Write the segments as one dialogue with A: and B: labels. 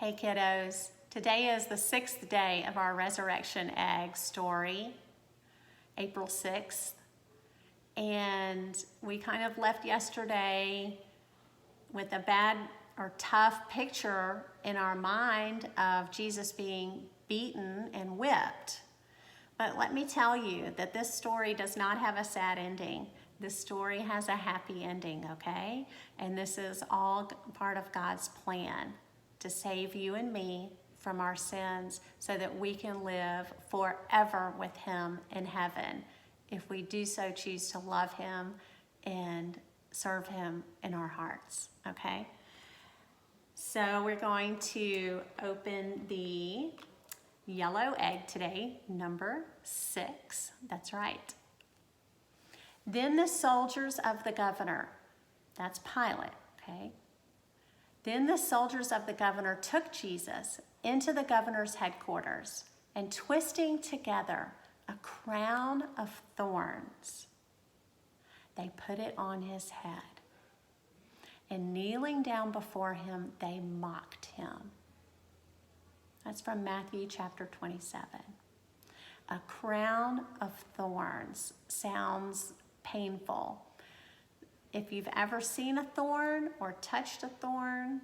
A: Hey kiddos, today is the 6th day of our resurrection egg story, April 6th. And we kind of left yesterday with a bad or tough picture in our mind of Jesus being beaten and whipped. But let me tell you that this story does not have a sad ending. This story has a happy ending, okay? And this is all part of God's plan to save you and me from our sins so that we can live forever with Him in heaven if we do so choose to love Him and serve Him in our hearts, okay? So we're going to open the yellow egg today, number 6. That's right. Then the soldiers of the governor, that's Pilate, okay? Then the soldiers of the governor took Jesus into the governor's headquarters and twisting together a crown of thorns, they put it on his head. And kneeling down before him, they mocked him. That's from Matthew chapter 27. A crown of thorns sounds painful. If you've ever seen a thorn or touched a thorn,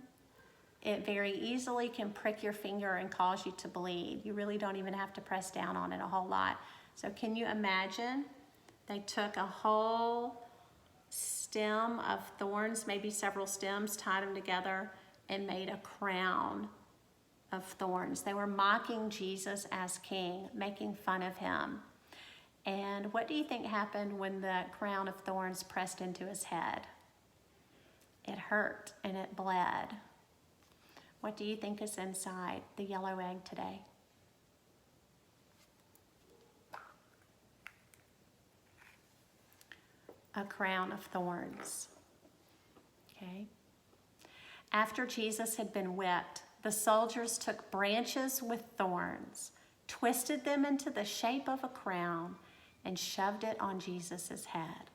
A: it very easily can prick your finger and cause you to bleed. You really don't even have to press down on it a whole lot. So can you imagine? They took a whole stem of thorns, maybe several stems, tied them together and made a crown of thorns. They were mocking Jesus as king, making fun of him. And what do you think happened when the crown of thorns pressed into his head? It hurt and it bled. What do you think is inside the yellow egg today? A crown of thorns. Okay. After Jesus had been whipped, the soldiers took branches with thorns, twisted them into the shape of a crown, and shoved it on Jesus' head.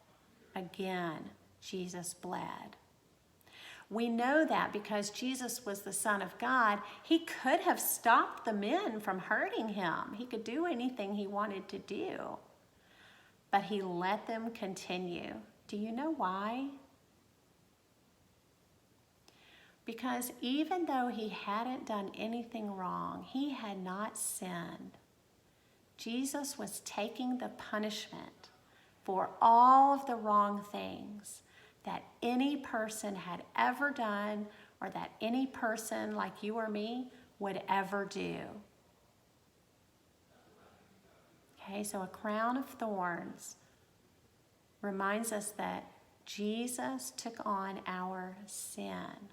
A: Again, Jesus bled. We know that because Jesus was the Son of God, He could have stopped the men from hurting Him. He could do anything He wanted to do. But He let them continue. Do you know why? Because even though He hadn't done anything wrong, He had not sinned. Jesus was taking the punishment for all of the wrong things that any person had ever done or that any person like you or me would ever do. Okay, so a crown of thorns reminds us that Jesus took on our sin.